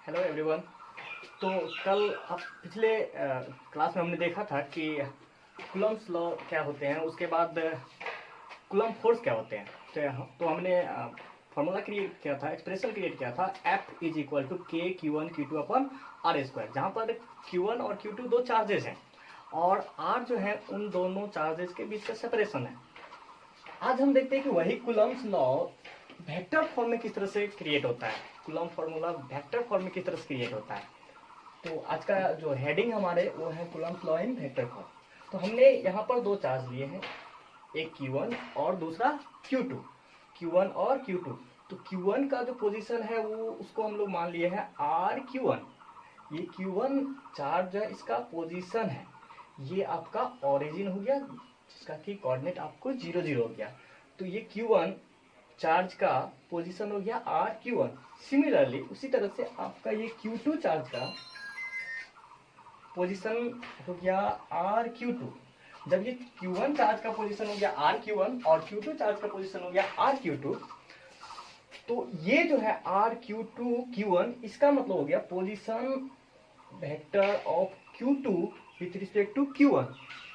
Hello everyone. तो कल पिछले क्लास में हमने देखा था कि कूलम्ब्स लॉ क्या होते हैं, उसके बाद कूलम्ब फोर्स क्या होते हैं। तो हमने फार्मूला क्रिएट किया था, एक्सप्रेशन क्रिएट किया था, F इज इक्वल टू के Q1 Q2 upon R square, जहाँ पर Q1 और Q2 दो चार्जेस हैं और R जो है उन दोनों चार्जेस के बीच का सेपरेशन है। आज हम देखते हैं कि वही कूलम्ब्स लॉ वेक्टर फॉर्म में किस तरह से क्रिएट होता है, कूलम्ब फार्मूला वेक्टर फॉर्म में किस तरह से क्रिएट होता है। तो आज का जो हेडिंग हमारे वो है Coulomb's law in vector form. तो हमने यहाँ पर दो चार्ज लिए हैं, एक Q1 और दूसरा Q2, Q1 और Q2। तो Q1 का जो पोजीशन है वो उसको हम लोग मान लिए हैं RQ1। ये Q1 चार्ज है, इसका पोजीशन है, ये आपका ओरिजिन हो गया जिसका कि कोऑर्डिनेट आपको 0 0 हो गया। तो ये Q1 चार्ज का पोजीशन हो गया RQ1। सिमिलरली उसी तरह से आपका ये Q2 चार्ज का पोजीशन हो गया RQ2। जब ये Q1 चार्ज का पोजीशन हो गया RQ1 और Q2 चार्ज का पोजीशन हो गया RQ2, तो ये जो है RQ2 Q1, इसका मतलब हो गया position vector of Q2 with respect to Q1।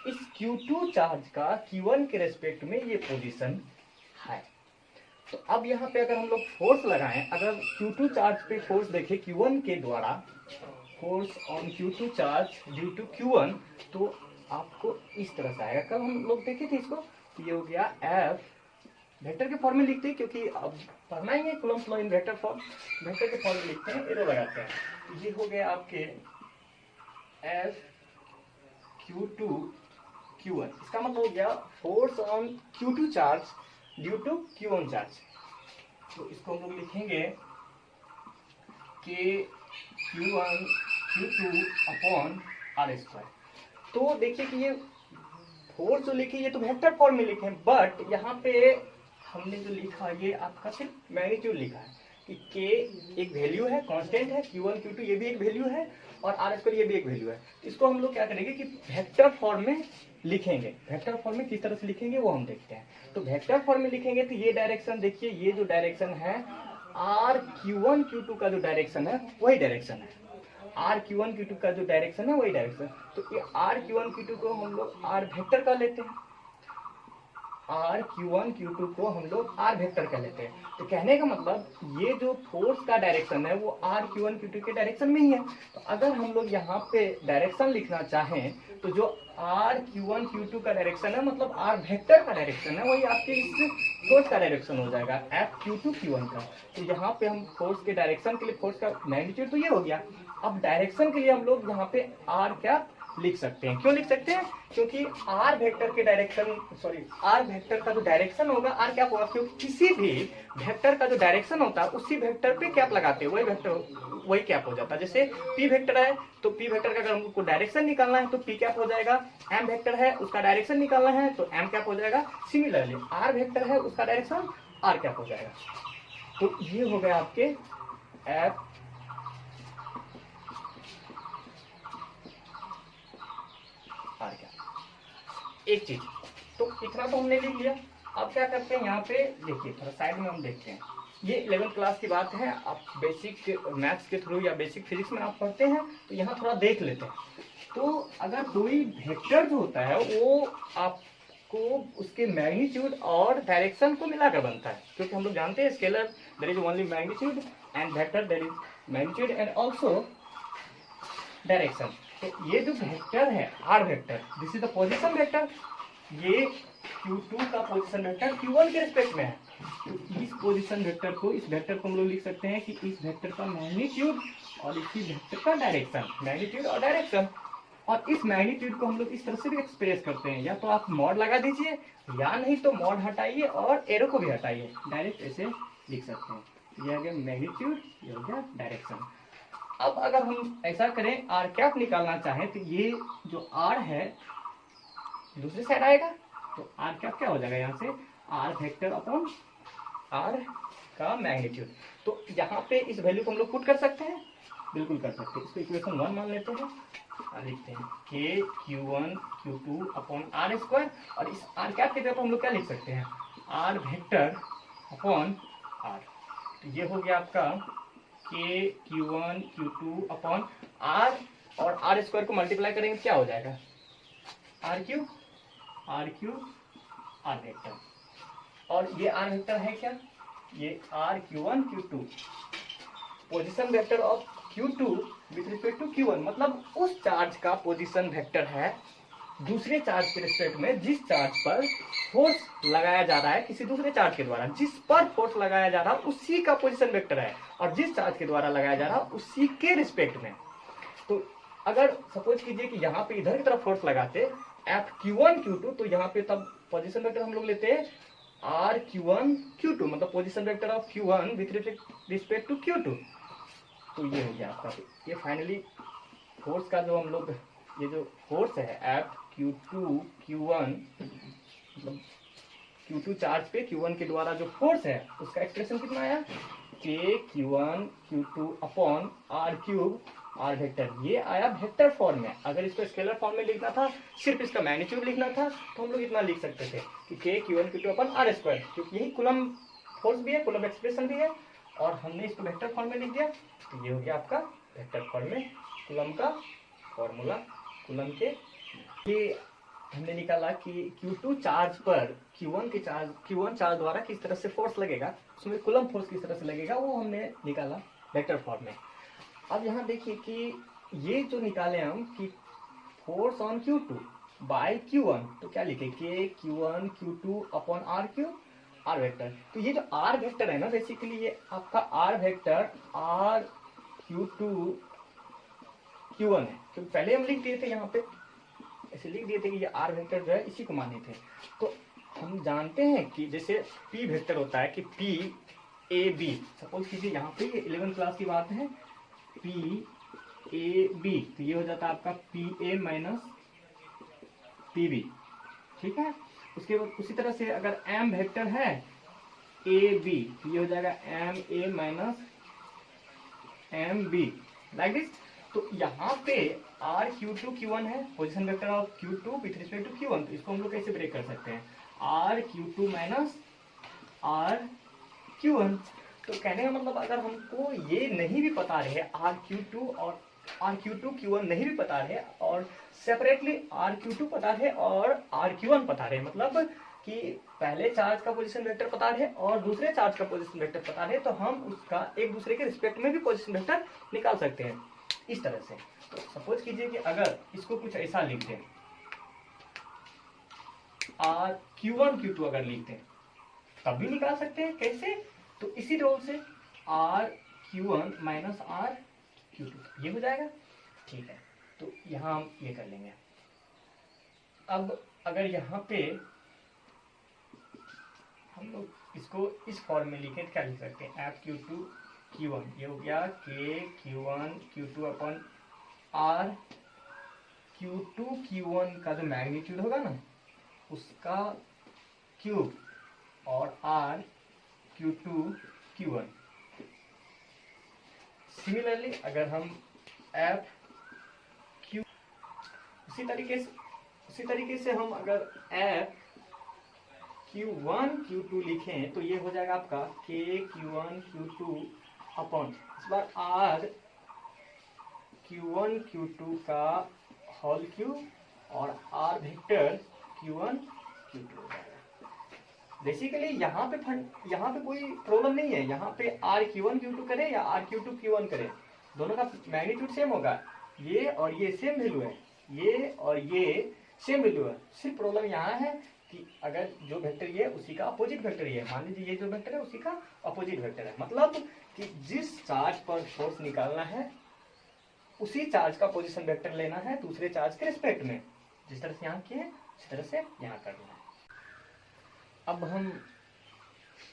इस Q2 चार्ज का Q1 के रेस्पेक्ट में ये पोजीशन है। तो अब यहाँ पे अगर हम लोग फोर्स लगाएं, अगर Q2 चार्ज पे फोर्स देखें Q1 के द्वारा, force on Q2 charge due to Q1, तो आपको इस तरह से आएगा। कल हम लोग देखे थे इसको, तो ये हो गया F, वेक्टर के फॉर्म में लिखते हैं क्योंकि अब पढ़ना ही है Coulomb's law in vector form. Vector के फॉर्म में लिखते हैं, एरो लगाते हैं। तो ये हो गया आपके F Q2 Q1, इसका मतलब हो गया force on Q2 charge due to Q1 charge. तो इसको हम लोग लिखेंगे के Q1 Q2 upon R square. तो देखिए कि ये फोर्स जो लिखे ये तो वेक्टर फॉर्म में लिखे, बट यहाँ पे हमने जो लिखा ये आपका सिर्फ मैग्नीट्यूड लिखा है कि के एक वैल्यू है, कांस्टेंट है, Q1 Q2 ये भी एक वैल्यू है और आर स्क्वायर ये भी एक वैल्यू है। इसको हम लोग क्या करेंगे कि वेक्टर फॉर्म में लिखेंगे। वेक्टर फॉर्म में किस तरह से लिखेंगे वो हम देखते हैं। तो वेक्टर फॉर्म में लिखेंगे तो ये डायरेक्शन देखिए, ये जो डायरेक्शन है RQ1 Q2 का जो डायरेक्शन है वही डायरेक्शन है, RQ1 Q2 का जो डायरेक्शन है वही डायरेक्शन। तो ये RQ1 Q2 को हम लोग R वेक्टर का लेते हैं, RQ1 Q2 को हम लोग R वेक्टर का लेते हैं। तो कहने का मतलब ये जो फोर्स का डायरेक्शन है वो RQ1 Q2 के डायरेक्शन में ही है। तो अगर हम लोग यहाँ पे डायरेक्शन लिखना चाहें तो जो RQ1 Q2 का डायरेक्शन है मतलब R वेक्टर का डायरेक्शन है वही आपके इस फोर्स का डायरेक्शन हो जाएगा FQ2 Q1 का। तो यहाँ पे हम फोर्स के डायरेक्शन के लिए फोर्स का मैग्नीट्यूड तो ये हो गया। अब डायरेक्शन के लिए हम लोग यहाँ पे R क्या लिख सकते हैं। क्यों लिख सकते हैं? क्योंकि R वेक्टर के डायरेक्शन R वेक्टर का जो डायरेक्शन होगा R क्या होगा, क्योंकि किसी भी वेक्टर का जो डायरेक्शन होता है उसी वेक्टर पे कैप लगाते हैं, वही वेक्टर वही कैप हो जाता है। जैसे P वेक्टर है तो P वेक्टर का अगर हमको डायरेक्शन निकालना है तो P कैप हो जाएगा, M वेक्टर है उसका डायरेक्शन निकालना है तो M कैप हो जाएगा। सिमिलरली R वेक्टर है उसका डायरेक्शन R कैप हो जाएगा। तो ये हो गया आपके F R कैप। एक चीज तो इतना तो हमने लिख लिया। अब क्या करते हैं, यहाँ पे देखिए थोड़ा साइड में हम देखते हैं। ये 11th क्लास की बात है, आप बेसिक मैथ्स के थ्रू या बेसिक फिजिक्स में आप पढ़ते हैं तो यहाँ थोड़ा देख लेते हैं। तो अगर कोई वेक्टर जो होता है वो आपको उसके मैग्नीट्यूड और डायरेक्शन को मिलाकर बनता है, क्योंकि हम लोग जानते हैं scalar there is only magnitude and vector there is magnitude and also direction. तो ये जो वेक्टर है R vector, this is the position vector, ये Q2 का पोजीशन वेक्टर Q1 के रिस्पेक्ट में है। तो इस पोजीशन वेक्टर को, इस वेक्टर को हम लोग लिख सकते हैं कि इस वेक्टर का मैग्नीट्यूड और इसी वेक्टर का डायरेक्शन, मैग्नीट्यूड और डायरेक्शन। और इस मैग्नीट्यूड को हम लोग इस तरह से भी एक्सप्रेस करते हैं, या तो आप मॉड लगा दीजिए या नहीं तो मॉड हटाइए और एरो को भी हटाइए, डायरेक्ट ऐसे लिख सकते हैं। ये आ गया मैग्नीट्यूड, ये हो गया डायरेक्शन। अब अगर हम ऐसा करें आर कैप निकालना चाहें तो ये जो आर है दूसरी साइड आएगा, तो आर कैप क्या हो जाएगा यहाँ से आर वेक्टर अपॉन आर का मैग्नीट्यूड। तो यहाँ पे इस वैल्यू को हम लोग पुट कर सकते हैं, बिल्कुल कर सकते हैं। इसको इक्वेशन 1 मान लेते हैं और लिखते हैं के Q1 Q2 upon R square. और इस आर कैप की जगह हम लोग क्या लिख सकते हैं, आर वेक्टर अपॉन आर। तो ये हो गया आपका के Q1 Q2 अपॉन R, और R स्क्वायर को मल्टीप्लाई करेंगे क्या हो जाएगा, R क्यूब R वेक्टर, और ये R वेक्टर है क्या, ये R Q1 Q2 position vector of Q2 with respect to Q1, मतलब उस चार्ज का पोजीशन वेक्टर है दूसरे चार्ज के रिस्पेक्ट में जिस चार्ज पर फोर्स लगाया जा रहा है किसी दूसरे चार्ज के द्वारा, जिस पर फोर्स लगाया जा रहा है उसी का पोजीशन वेक्टर है, और जिस चार्ज के द्वारा लगाया जा रहा है उसी के रिस्पेक्ट में। तो अगर सपोज कीजिए कि यहाँ पे इधर की तरफ फोर्स लगाते एफ Q1 Q2, तो यहाँ पे तब पोजीशन वेक्टर हम लोग लेते हैं R Q1 Q2, मतलब position vector of Q1 with respect to Q2। तो ये हो गया आपका, ये फाइनली फोर्स का जो हम लोग, ये जो फोर्स है एफ Q2 Q1, मतलब Q2 चार्ज पे Q1 के द्वारा जो फोर्स है उसका एक्सप्रेशन कितना आया, K Q1 Q2 upon R cube R vector, ये आया वेक्टर फॉर्म में। अगर इसको स्केलर फॉर्म में लिखना था, सिर्फ इसका मैग्नीट्यूड लिखना था, तो हम लोग इतना लिख सकते थे कि K Q1 Q2 upon R square, क्योंकि यही कूलम फोर्स भी है, कूलम एक्सप्रेशन भी है, और हमने इसको वेक्टर फॉर्म में लिख दिया। तो ये हो गया आपका वेक्टर फॉर्म में कूलम का फॉर्मूला, कूलम के। ये हमने निकाला कि Q2 चार्ज पर Q1 चार्ज द्वारा किस तरह से फोर्स लगेगा, उसमें कूलम फोर्स किस तरह से लगेगा, वो हमने निकाला वेक्टर फॉर्म में। अब यहाँ देखिए कि ये जो निकाले हम कि force on Q2 bye Q1, तो क्या लिखे, K Q1 Q2 upon R cube R vector. तो ये जो R वेक्टर है ना, बेसिकली ये आपका R vector R Q2 Q1 है, क्योंकि पहले हम लिख दिए थे, यहाँ पे ऐसे लिख दिए थे कि ये R वेक्टर जो है इसी को माने थे। तो हम जानते हैं कि जैसे P वेक्टर होता है कि P A B, सपोज कीजिए यहाँ पे 11th क्लास की बात है, P A B, तो ये हो जाता है आपका P A minus P B, ठीक है। उसके बाद उसी तरह से अगर M वेक्टर है A B, तो ये हो जाएगा M A minus M B, like this. तो यहाँ पे R Q2 Q1 है, position vector of Q2 with respect to Q1, तो इसको हम लोग कैसे ब्रेक कर सकते हैं, R Q2 minus R Q1। तो कहने का मतलब अगर हमको ये नहीं भी पता रहे R Q2 और R Q2 Q1 नहीं भी पता रहे, और सेपरेटली R Q2 पता रहे और R Q1 पता रहे, मतलब कि पहले चार्ज का पोजीशन वेक्टर पता रहे और दूसरे चार्ज का पोजीशन वेक्टर पता रहे, तो हम उसका एक दूसरे के रिस्पेक्ट में भी पोजीशन वेक्टर निकाल सकते हैं इस तरह से। तो सपोज कीजिए कि अगर इसको कुछ ऐसा लिख दें, R Q1 Q2 अगर लिख दें तब भी निकाल सकते हैं, कैसे, तो इसी रोल से R Q1 minus R Q2, ये हो जाएगा, ठीक है। तो यहाँ हम ये कर लेंगे। अब अगर यहाँ पे हम लोग इसको इस फॉर्म में लिखें तो क्या लिख सकते हैं, F Q2 Q1, ये हो गया K Q1 Q2 अपन R Q2 Q1 का जो मैग्नीट्यूड होगा ना उसका क्यूब, और R Q2 Q1। सिमिलरली अगर हम F Q, उसी तरीके से हम अगर F Q1 Q2 लिखें तो ये हो जाएगा आपका K Q1 Q2 अपॉन इस बार R Q1 Q2 का होल क्यूब और R वेक्टर Q1 Q2 हो जाएगा। बेसिकली यहाँ पे कोई प्रॉब्लम नहीं है, यहाँ पे R Q1 Q2 करे या R Q2 Q1 करे, दोनों का मैग्नीट्यूड सेम होगा, ये और ये सेम वैल्यू है, ये और ये सेम वैल्यू है। सिर्फ प्रॉब्लम यहाँ है कि अगर जो वेक्टर ये है उसी का अपोजिट वेक्टर ये है, मान लीजिए ये जो वेक्टर है उसी का अपोजिट वेक्टर है, मतलब कि जिस चार्ज पर फोर्स निकालना है उसी चार्ज का पोजीशन वेक्टर लेना है दूसरे चार्ज के रिस्पेक्ट में, जिस तरह से यहाँ किए उस तरह से यहाँ करना है। अब हम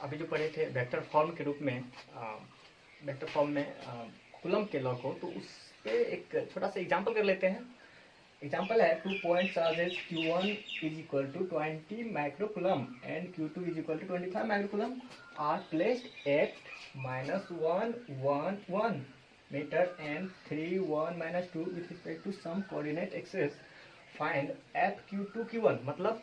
अभी जो पढ़े थे वेक्टर फॉर्म के रूप में, वेक्टर फॉर्म में कूलम के लॉ को, तो उस पे एक छोटा सा एग्जांपल कर लेते हैं। एग्जांपल है 2 point charges Q1 is equal to 20 microcoulomb and Q2 is equal to 25 microcoulomb are placed at -1 1 1 metre and 3 1 -2 with respect to some coordinate axis. Find F Q2 Q1, मतलब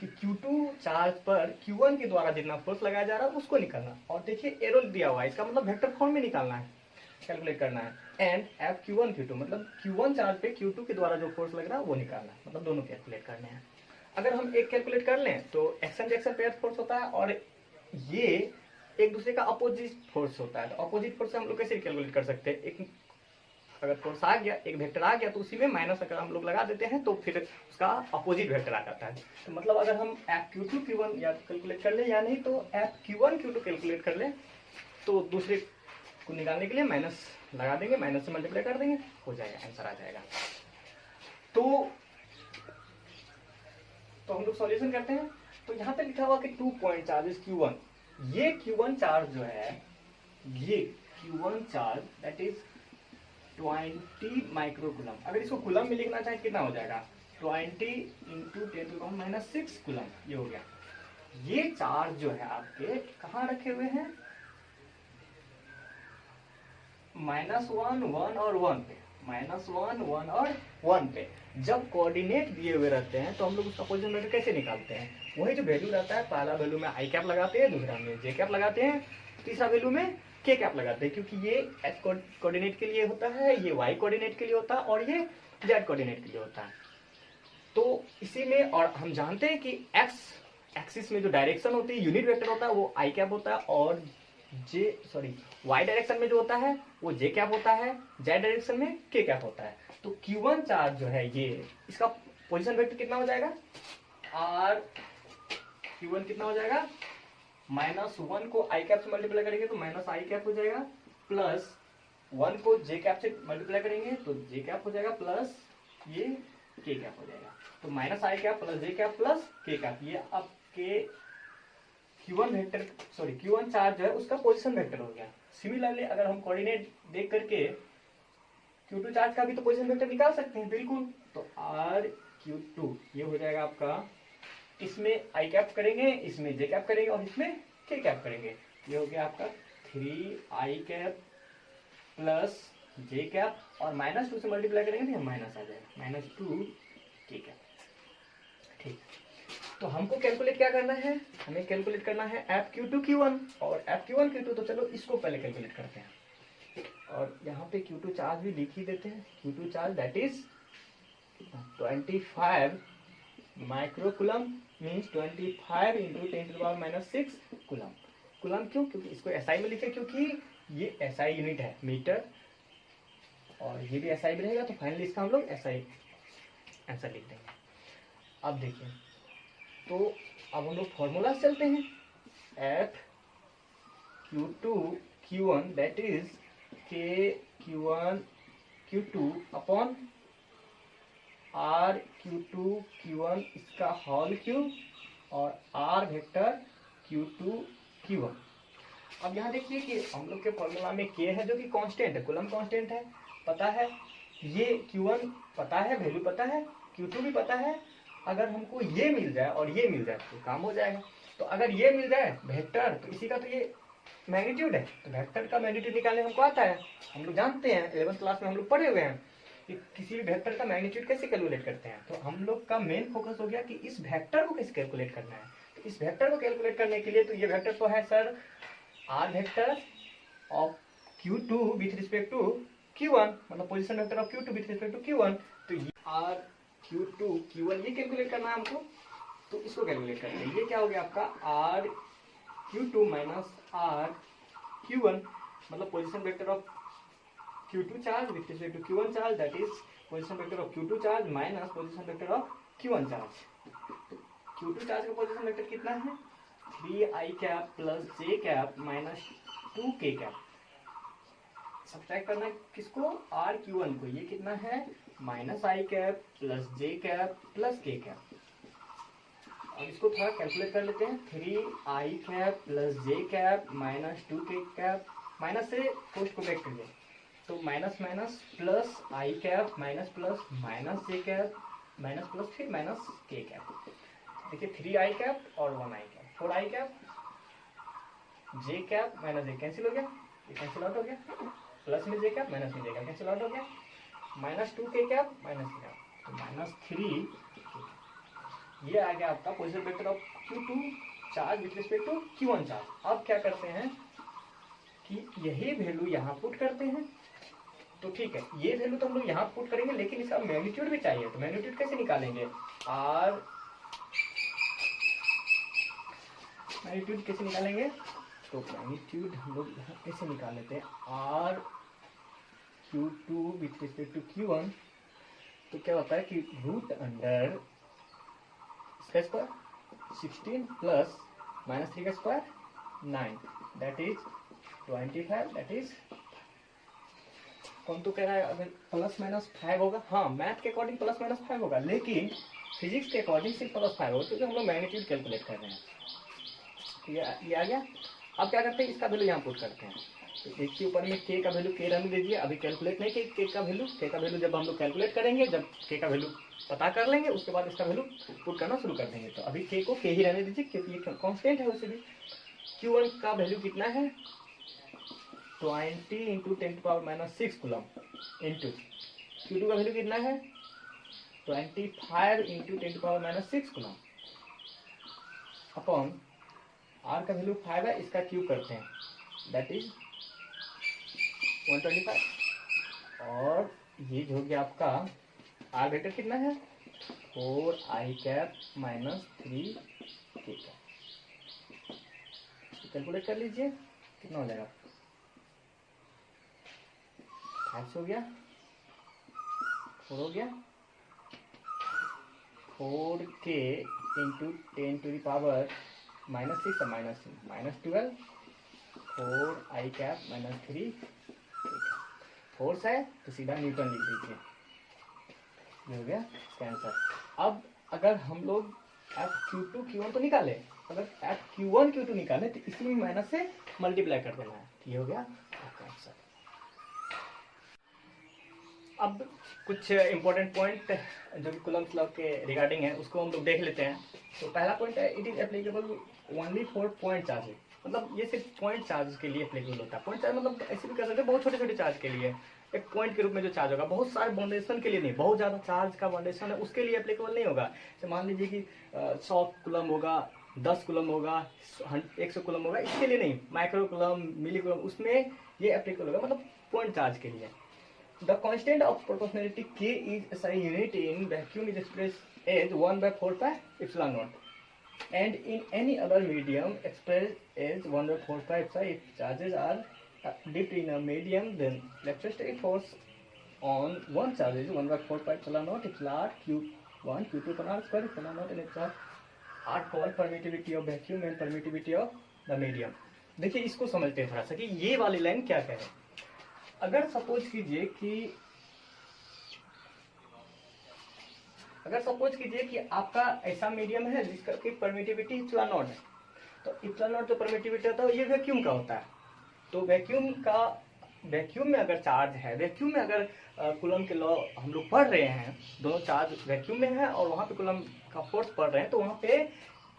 कि Q2 चार्ज पर Q1 के द्वारा जितना force लगाया जा रहा है उसको निकालना। और देखिए एरो दिया हुआ है, इसका मतलब वेक्टर फॉर्म में निकालना है। कैलकुलेट करना है, एंड एफ Q1 Q2 मतलब Q1 चार्ज पे Q2 के द्वारा जो फोर्स लग रहा है वो निकालना है, मतलब दोनों कैलकुलेट करने हैं। अगर हम एक कैलकुलेट कर लें तो एक्शन रिएक्शन पेयर फोर्स होता है और ये एक दूसरे का अपोजिट फोर्स होता है। तो अपोजिट फोर्स हम लोग कैसे कैलकुलेट कर सकते हैं, एक अगर फोर्स आ गया, एक वेक्टर आ गया तो उसी में माइनस अगर हम लोग लगा देते हैं तो फिर उसका अपोजिट वेक्टर आ जाता है। तो मतलब अगर हम एफ Q2 Q1 या कैलकुलेट कर ले या नहीं तो एफ Q1 Q2 कैलकुलेट कर ले तो दूसरे को निकालने के लिए माइनस लगा देंगे, माइनस से मल्टीप्लाई कर देंगे, हो जाएगा, आंसर आ जाएगा। तो हम लोग सॉल्यूशन करते हैं। तो यहाँ पे लिखा हुआ कि 2 पॉइंट चार्जेस Q1, ये Q1 चार्ज जो है, ये Q1 charge that is 20 microcoulomb. अगर इसको कूलम में लिखना चाहे कितना हो जाएगा, 20 इंटू 10⁻⁶ कूलम, ये हो गया। ये चार्ज जो है आपके कहाँ रखे हुए हैं, -1 1 और 1 पे, -1 1 और 1 पे। जब कोऑर्डिनेट दिए हुए रहते हैं तो हम लोग उसका पोजीशन वेक्टर कैसे निकालते हैं, वही जो वैल्यू रहता है, पहला वैल्यू में आई कैप लगाते हैं, दूसरा में जे कैप लगाते हैं, तीसरा वैल्यू में के कैप लगाते हैं, क्योंकि ये एक्स कोऑर्डिनेट के लिए होता है, ये वाई कोऑर्डिनेट के लिए होता है और ये जेड कोऑर्डिनेट के लिए होता है। तो इसी में, और हम जानते हैं कि एक्स एक्सिस में जो डायरेक्शन होती है, यूनिट वेक्टर होता है, वो आई कैप होता है, और वाई डायरेक्शन में जो होता है वो जे कैप होता है, जेड डायरेक्शन में के कैप होता है। तो Q1 चार्ज जो है ये, इसका पोजीशन वेक्टर कितना हो जाएगा, आर Q1 कितना हो जाएगा, -1 को आई कैप से मल्टीप्लाई करेंगे तो माइनस आई कैप हो जाएगा, प्लस 1 को जे कैप से मल्टीप्लाई करेंगे तो जे कैप हो जाएगा, प्लस ये के कैप हो जाएगा। तो माइनस आई cap plus j cap plus के कैप, ये आपके Q1 चार्ज है उसका पोजीशन वेक्टर हो गया। सिमिलरली अगर हम कोऑर्डिनेट देख करके Q2 चार्ज का भी तो पोजीशन वेक्टर निकाल सकते हैं, बिल्कुल। तो आर Q2 ये हो जाएगा आपका, इसमें आई कैप करेंगे, इसमें जे कैप करेंगे और इसमें के कैप करेंगे, ये हो गया आपका 3 आई कैप प्लस जे कैप, और -2 से मल्टीप्लाई करेंगे तो माइनस आ जाएगा, -2 के कैप। ठीक, तो हमको कैलकुलेट क्या करना है, हमें कैलकुलेट करना है एफ Q2 Q1 और एफ Q1 Q2। तो चलो इसको पहले कैलकुलेट करते हैं, और यहाँ पे Q2 चार्ज भी लिख ही देते हैं। Q2 charge that is 25 microcoulomb, means 25 into 10⁻�6 coulomb. Coulomb क्यों, क्योंकि इसको SI में लिखे, क्योंकि ये SI यूनिट है, मीटर, और ये भी SI में रहेगा, तो फाइनली इसका हम लोग SI आंसर लिख देंगे। अब देखिए, तो अब हम लोग फॉर्मूला से चलते हैं। F Q2 Q1 that is के Q1 Q2 upon are Q2 Q1 इसका होल क्यूब और आर वेक्टर Q2 Q1। अब यहाँ देखिए कि हम लोग के फॉर्मूला में के है जो कि कांस्टेंट है, कूलम कांस्टेंट है, पता है, ये Q1 पता है, वैल्यू पता है, Q2 भी पता है। अगर हमको ये मिल जाए और ये मिल जाए तो काम हो जाएगा। तो अगर ये मिल जाए वेक्टर, तो इसी का तो ये मैग्नीट्यूड है, तो वेक्टर का मैग्नीट्यूड निकालने हमको आता है, हम लोग जानते हैं, 11th क्लास में हम लोग पढ़े हुए हैं कि किसी भी वेक्टर का मैग्नीट्यूड कैसे कैलकुलेट करते हैं। तो हम लोग का मेन फोकस हो गया कि इस वेक्टर को कैसे कैलकुलेट करना है। तो इस वेक्टर को कैलकुलेट करने के लिए, तो ये वेक्टर तो है sir R vector of Q2 with respect to Q1, मतलब position vector of Q2 with respect to Q1। तो ये आर Q2 Q1 ये कैलकुलेट करना है हमको, तो इसको कैलकुलेट करते हैं। ये क्या हो गया आपका are Q2 minus r Q1, मतलब position vector of Q2 charge with respect to Q1 charge, that is position vector of Q2 charge minus position vector of Q1 charge. तो Q2 चार्ज का पोजीशन वेक्टर कितना है, 3i cap plus j cap minus 2k cap. Subtract करना है किसको, are Q1 को, ये कितना है -i cap plus j cap plus k cap. अब इसको थोड़ा कैलकुलेट कर लेते हैं, 3i cap plus j cap minus 2k cap, minus से पोस्ट को बैक करिए, तो minus minus plus i cap minus plus minus j cap minus plus फिर माइनस k कैप। देखिए 3i कैप और 1i cap, 4i cap, j cap minus j cancel हो गया, ये कैंसिल आउट हो गया, प्लस में जे कैप माइनस में जे कैप कैंसिल आउट हो गया, -2k cap minus k cap, तो -3 ये आ गया आपका position vector of Q2 charge with respect to Q1 charge. अब क्या करते हैं कि कि यही वैल्यू यहाँ पुट करते हैं तो ठीक है, ये वैल्यू तो हम लोग यहाँ पुट करेंगे, लेकिन इसका मैग्नीट्यूड भी चाहिए। तो मैग्नीट्यूड कैसे निकालेंगे? आर मैग्नीट्यूड कैसे निकालेंगे? तो मैग्नीट्यूड हम लोग यहाँ कैसे निकाल लेते हैं? Are Q2 with respect to Q1, तो क्या होता है कि रूट अंडर इसका स्क्वायर 16 प्लस -3 का square 9, that is 25, that is कौन तो कह रहा है अगर +-5 होगा? हाँ, मैथ के अकॉर्डिंग +-5 होगा, लेकिन फिजिक्स के अकॉर्डिंग सिर्फ +5 होगा, क्योंकि हम लोग मैग्नीट्यूड कैलकुलेट कर रहे हैं। ये आ गया। अब क्या करते हैं, इसका वैल्यू यहाँ पुट करते हैं। तो एक के ऊपर में k का वैल्यू k रहने दीजिए, अभी कैलकुलेट नहीं किए k का वैल्यू जब हम लोग कैलकुलेट करेंगे, जब k का वैल्यू पता कर लेंगे, उसके बाद इसका वैल्यू पुट करना शुरू कर देंगे। तो अभी k को k ही रहने दीजिए, क्योंकि ये कांस्टेंट है। वैसे भी Q1 का वैल्यू कितना है? 20 इंटू 10⁻⁻6 कूलम इंटू Q2 का वैल्यू कितना है? 25 इंटू 10⁻⁻6 कूलम अपॉन R का वैल्यू 5 है, इसका क्यूब करते हैं, दैट इज 125। और ये जो हो गया आपका R वेक्टर कितना है? 4i cap -3k cap. Calculate कर लीजिए कितना हो जाएगा? 5 हो गया, 4 हो गया, 4k इंटू 10⁻⁻6 -12, 4i कैप -3, 4 है तो सीधा न्यूटन लिख दीजिए, ये हो गया इसका आंसर। अब अगर हम लोग Q2 Q1 तो निकाले, अगर Q1 Q2 निकाले तो इसी में माइनस से मल्टीप्लाई कर देना है, ये हो गया आपका आंसर। अब कुछ इंपॉर्टेंट पॉइंट जो कि कूलम्ब्स लॉ के रिगार्डिंग है, उसको हम लोग देख लेते हैं। तो पहला पॉइंट है, it is applicable only for point charges. मतलब ये सिर्फ पॉइंट चार्ज के लिए एप्लीकेबल होता है। पॉइंट चार्ज मतलब ऐसे भी कर सकते हैं, बहुत छोटे छोटे चार्ज के लिए, एक पॉइंट के रूप में जो चार्ज होगा, बहुत सारे बाउंडेशन के लिए नहीं, बहुत ज़्यादा चार्ज का बाउंडेशन है उसके लिए एप्लीकेबल नहीं होगा। जैसे मान लीजिए कि 100 कूलम होगा, 10 कूलम होगा, 100 कूलम होगा, इसके लिए नहीं। माइक्रो कूलम, मिली कूलम, उसमें ये एप्लीकेबल होगा, मतलब पॉइंट चार्ज के लिए। The constant of proportionality K is SI unit in vacuum is expressed as 1/4 pi epsilon naught, and in any other medium expressed as 1/4 pi psi. If charges are dipped in a medium, then electrostatic force on one charge is 1/4 pi epsilon naught epsilon Q1 Q2 upon R square epsilon naught, and epsilon are called permittivity of vacuum and permittivity of the medium. देखिए इसको समझते हैं थोड़ा सा कि ये वाली line क्या कह रहे हैं। अगर सपोज कीजिए कि आपका ऐसा मीडियम है जिसका की परमिटिविटी इप्सिलॉन नॉट है, तो इप्सिलॉन नॉट जो परमिटिविटी होता है ये वैक्यूम का होता है। तो वैक्यूम में अगर चार्ज है, वैक्यूम में अगर कूलम के लॉ हम लोग पढ़ रहे हैं, दोनों चार्ज वैक्यूम में है और वहाँ पे कूलम का फोर्स पढ़ रहे हैं, तो वहाँ पे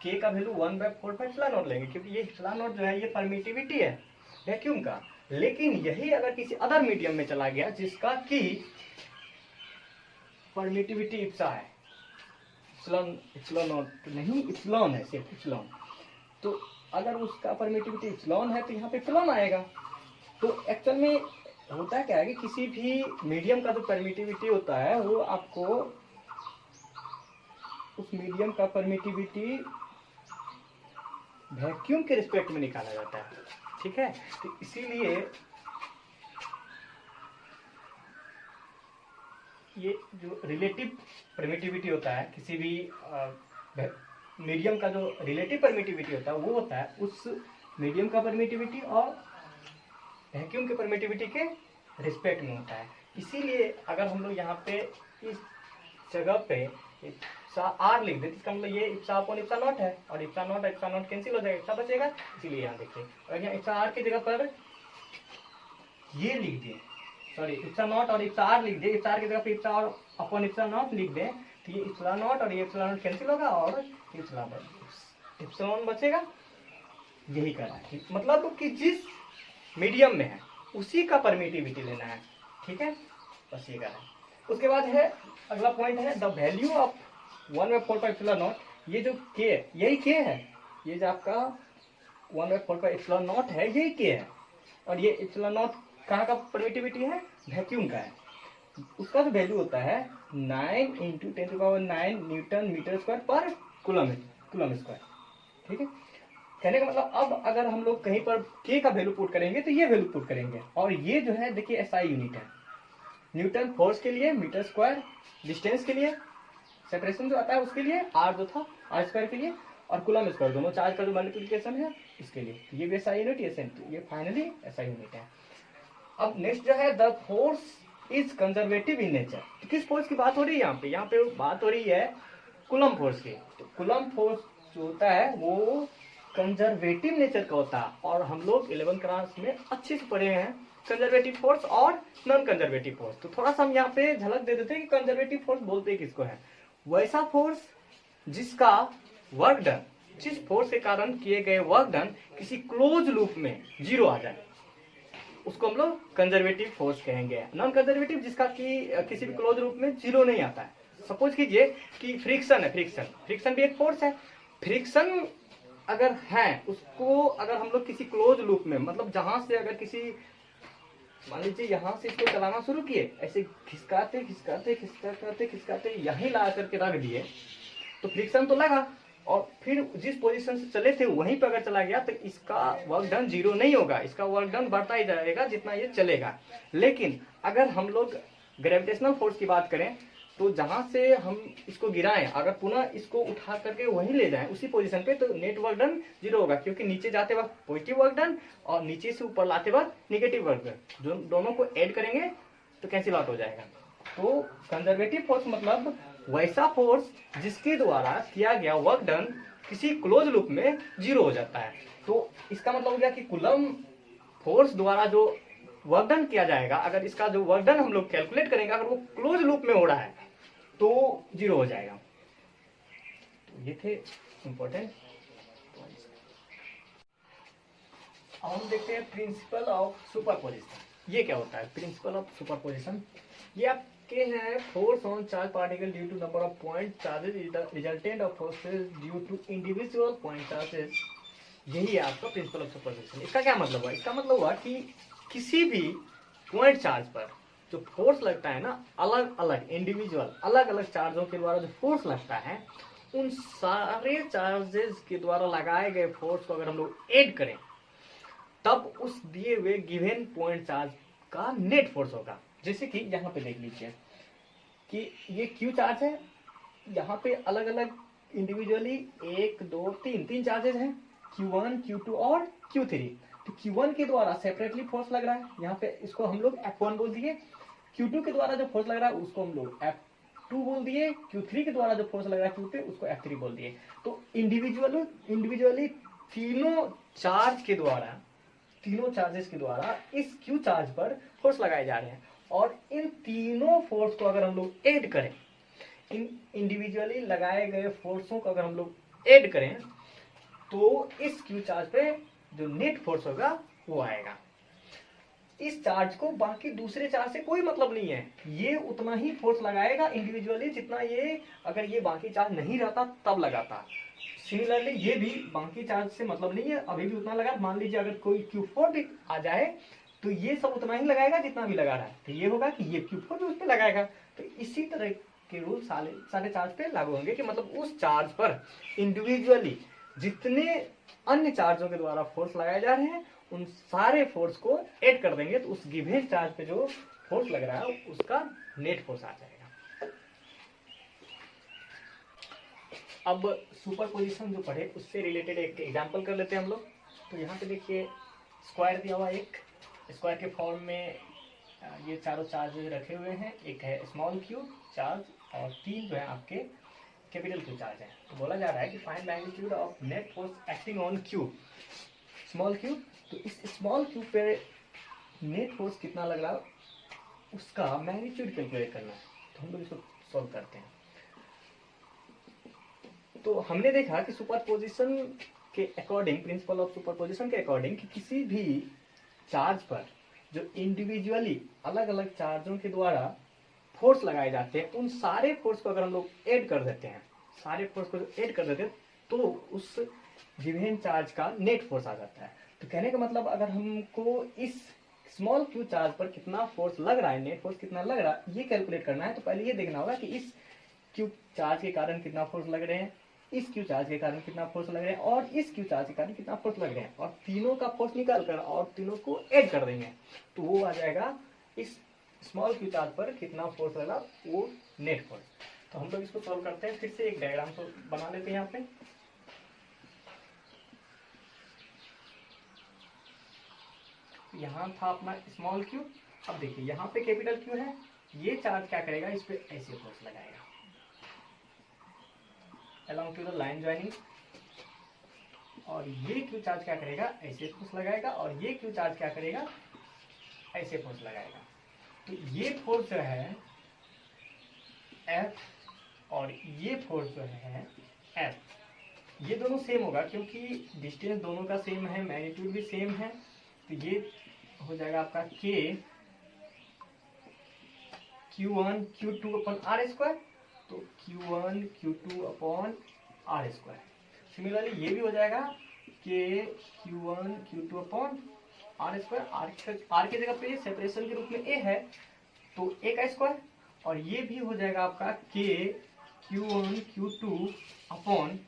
k का वैल्यू 1/4 pi इप्सिलॉन नॉट लेंगे, क्योंकि ये इप्सिलॉन नॉट जो है ये परमिटिविटी है वैक्यूम का। लेकिन यही अगर किसी अदर मीडियम में चला गया जिसका कि परमिटिविटी इप्सा है, इप्सिलॉन नॉट नहीं, इप्सिलॉन है, सिर्फ इप्सिलॉन, तो अगर उसका परमिटिविटी इप्सिलॉन है तो यहाँ पे इप्सिलॉन आएगा। तो एक्चुअल में होता क्या है कि किसी भी मीडियम का जो परमिटिविटी होता है वो आपको उस मीडियम का परमिटिविटी वैक्यूम के रिस्पेक्ट में निकाला जाता है, ठीक है। तो इसीलिए ये जो रिलेटिव परमिटिविटी होता है, किसी भी मीडियम का जो रिलेटिव परमिटिविटी होता है वो होता है उस मीडियम का परमिटिविटी और वैक्यूम के परमिटिविटी के रिस्पेक्ट में होता है। इसीलिए अगर हम लोग यहाँ पे इस जगह पे इप्सा आर लिख दे, इसका मतलब ये इप्सा अपॉन इप्सा नॉट है, और इप्सा नॉट कैंसिल हो जाएगा, इप्सा बचेगा। इसीलिए यहाँ देखिए, अगर यहाँ इप्सा आर की जगह पर ये लिख दिए, सॉरी इप्सा नॉट और इप्सा आर लिख दे, इप्सा आर की जगह पे इप्सा और अपॉन इप्सा नॉट लिख दे, तो ये इप्सिलॉन नॉट और ये इप्सिलॉन नॉट कैंसिल होगा और इप्सिलॉन बचेगा। यही करना है, मतलब कि जिस मीडियम में है उसी का परमिटिविटी लेना है, ठीक है, बस ये करना है। उसके बाद है अगला पॉइंट है the value of 1/4 pi epsilon not. ये जो k यही k है, ये जो आपका 1/4 pi इप्सिलॉन नॉट है यही k है। और ये एप्सिलॉन नॉट कहाँ का परमिटिविटी है, वैक्यूम का है। उसका जो वैल्यू होता है 9 × 10⁹ न्यूटन मीटर स्क्वायर पर कूलम स्क्वायर। ठीक है, कहने का मतलब अब अगर हम लोग कहीं पर के का वैल्यू पुट करेंगे तो ये वैल्यू पुट करेंगे, और ये जो है देखिए एसआई यूनिट है, न्यूटन फोर्स के लिए, मीटर स्क्वायर डिस्टेंस के लिए, सेपरेशन जो आता है उसके लिए, आर जो था आर स्क्वायर के लिए, और कूलम स्क्वायर दोनों चार्ज का जो मल्टीप्लिकेशन है इसके लिए। तो ये भी एसआई यूनिट, ये फाइनली एसआई यूनिट है। अब नेक्स्ट जो है the force is conservative in nature. तो किस फोर्स की बात हो रही है यहाँ पे बात हो रही है कूलम फोर्स की। तो कूलम फोर्स जो होता है वो कंजर्वेटिव नेचर का होता है, और हम लोग 11th क्लास में अच्छे से पढ़े हैं कंजर्वेटिव फोर्स और नॉन कंजर्वेटिव फोर्स। तो थोड़ा सा हम यहाँ पे झलक दे देते हैं कि कंजर्वेटिव फोर्स बोलते किसको है। वैसा फोर्स जिसका वर्क डन, जिस फोर्स के कारण किए गए वर्क डन किसी क्लोज लूप में 0 आ जाए, उसको हम लोग कंजर्वेटिव फोर्स कहेंगे। नॉन कंजर्वेटिव जिसका कि किसी भी क्लोज लूप में 0 नहीं आता है। सपोज कीजिए कि फ्रिक्शन है, फ्रिक्शन भी एक फोर्स है। फ्रिक्शन अगर है उसको अगर हम लोग किसी क्लोज लूप में, मतलब जहां से अगर किसी, मान लीजिए यहां से इसको चलाना शुरू किए, ऐसे खिसकाते खिसकाते खिसकाते खिसकाते यहीं ला करके रख दिए, तो फ्रिक्शन तो लगा, और फिर जिस पोजीशन से चले थे वहीं पर अगर चला गया तो इसका वर्क डन 0 नहीं होगा, इसका वर्क डन बढ़ता ही जाएगा जितना ये चलेगा। लेकिन अगर हम लोग ग्रेविटेशनल फोर्स की बात करें तो जहां से हम इसको गिराएं, अगर पुनः इसको उठा करके वहीं ले जाएं उसी पोजीशन पे, तो नेट वर्क डन 0 होगा, क्योंकि नीचे जाते वक्त पॉजिटिव वर्क डन और नीचे से ऊपर लाते वक्त नेगेटिव वर्क डन, जो दोनों को ऐड करेंगे तो कैंसिल आउट हो जाएगा। तो कंजर्वेटिव फोर्स मतलब वैसा फोर्स जिसके द्वारा किया गया वर्क डन किसी क्लोज लूप में 0 हो जाता है। तो इसका मतलब हो गया कि कूलम फोर्स द्वारा जो वर्क डन किया जाएगा, अगर इसका जो वर्क डन हम लोग कैलकुलेट करेंगे, अगर वो क्लोज लूप में हो रहा है तो 0 हो जाएगा। तो ये थे इंपॉर्टेंट। अब हम देखते हैं प्रिंसिपल ऑफ सुपरपोजिशन। ये क्या होता है प्रिंसिपल ऑफ सुपरपोजिशन? ये आपके हैं force on charge particle due to number of point charges resultant of forces due to individual point charges. यही है आपका प्रिंसिपल ऑफ सुपरपोजिशन। इसका क्या मतलब हुआ? इसका मतलब हुआ कि किसी भी पॉइंट चार्ज पर जो फोर्स लगता है ना, अलग अलग इंडिविजुअल अलग अलग चार्जों के द्वारा जो फोर्स लगता है, उन सारे चार्जेस के द्वारा लगाए गए फोर्स को अगर हम लोग ऐड करें तब उस दिए हुए गिवन पॉइंट चार्ज का नेट फोर्स होगा। जैसे कि यहाँ पे देख लीजिए कि ये क्यू चार्ज है, यहाँ पे अलग अलग इंडिविजुअली 1 2 3 चार्जेस हैं, Q1 Q2 और Q3। तो Q1 के द्वारा सेपरेटली फोर्स लग रहा है, यहाँ पे इसको हम लोग F1 बोल दिए। Q2 के द्वारा जो फोर्स लग रहा है उसको हम लोग F2 बोल दिए। Q3 के द्वारा जो फोर्स लग रहा है Q पे उसको F3 बोल दिए। तो इंडिविजुअली तीनों चार्जेस के द्वारा इस Q चार्ज पर फोर्स लगाए जा रहे हैं, और इन तीनों फोर्स को अगर हम लोग ऐड करें, इन इंडिविजुअली लगाए गए फोर्सों को अगर हम लोग ऐड करें तो इस Q चार्ज पे जो नेट फोर्स होगा वो आएगा। इस चार्ज को बाकी दूसरे चार्ज से कोई मतलब नहीं है, ये उतना ही फोर्स लगाएगा इंडिविजुअली जितना ये, अगर ये बाकी चार्ज नहीं रहता तब लगाता। सिमिलरली ये भी बाकी चार्ज से मतलब नहीं है, अभी भी उतना लगा। मान लीजिए अगर कोई Q4 भी आ जाए तो ये सब उतना ही लगाएगा जितना भी लगा रहा है, तो ये होगा कि ये Q4 भी उस पर लगाएगा। तो इसी तरह के रूल सारे चार्ज पे लागू होंगे, कि मतलब उस चार्ज पर इंडिविजुअली जितने अन्य चार्जों के द्वारा फोर्स लगाए जा रहे हैं उन सारे फोर्स को ऐड कर देंगे तो उस गिवन चार्ज पे जो फोर्स लग रहा है उसका नेट फोर्स आ जाएगा। अब सुपरपोजिशन जो पढ़े उससे रिलेटेड एक एग्जांपल कर लेते हैं हम लोग। तो यहाँ पे देखिए स्क्वायर दिया हुआ, एक स्क्वायर के फॉर्म में ये चारों चार्ज रखे हुए हैं। एक है स्मॉल क्यू चार्ज और 3 जो है आपके कैपिटल क्यू चार्ज है। तो बोला जा रहा है कि find magnitude of net force acting on Q, small Q. तो इस स्मॉल क्यू पे नेट फोर्स कितना लग रहा है उसका मैग्नीट्यूड कैलकुलेट करना है। तो हम लोग इसको सॉल्व करते हैं। तो हमने देखा कि सुपरपोजिशन के अकॉर्डिंग, प्रिंसिपल ऑफ सुपरपोजिशन के अकॉर्डिंग, कि किसी भी चार्ज पर जो इंडिविजुअली अलग अलग चार्जों के द्वारा फोर्स लगाए जाते हैं, उन सारे फोर्स को अगर हम लोग ऐड कर देते हैं, सारे फोर्स को ऐड कर देते हैं तो उस गिवन चार्ज का नेट फोर्स आ जाता है। तो कहने का मतलब अगर हमको इस स्मॉल क्यू चार्ज पर कितना फोर्स लग रहा है, नेट फोर्स कितना लग रहा है, ये कैलकुलेट करना है, तो पहले ये देखना होगा कि इस क्यू चार्ज के कारण कितना फोर्स लग रहे हैं, इस क्यू चार्ज के कारण कितना फोर्स लग रहे हैं, और इस क्यू चार्ज के कारण कितना फोर्स लग रहे हैं, और तीनों का फोर्स निकाल कर और तीनों को ऐड कर देंगे, तो वो आ जाएगा इस स्मॉल क्यू चार्ज पर कितना फोर्स लगा, वो नेट फोर्स। तो हम लोग इसको सॉल्व करते हैं, फिर से एक डायग्राम तो बना लेते हैं यहाँ पे। यहाँ था अपना स्मॉल क्यू, अब देखिए यहाँ पे कैपिटल क्यू है, ये चार्ज क्या करेगा, इस पे ऐसे फोर्स लगाएगा along to the line joining, और ये क्यू चार्ज क्या करेगा, ऐसे फोर्स लगाएगा, और ये क्यू चार्ज क्या करेगा, ऐसे फोर्स लगाएगा। तो ये फोर्स जो है F और ये फोर्स जो है F, ये दोनों सेम होगा क्योंकि डिस्टेंस दोनों का सेम है, मैग्नीट्यूड भी सेम है, तो ये हो जाएगा आपका K Q1 Q2 upon R square, तो Q1 Q2 upon R square. Similarly ये भी हो जाएगा K Q1 Q2 upon R square, R की जगह पे सेपरेशन के रूप में A है तो A का स्क्वायर, और ये भी हो जाएगा आपका K Q1 Q2 upon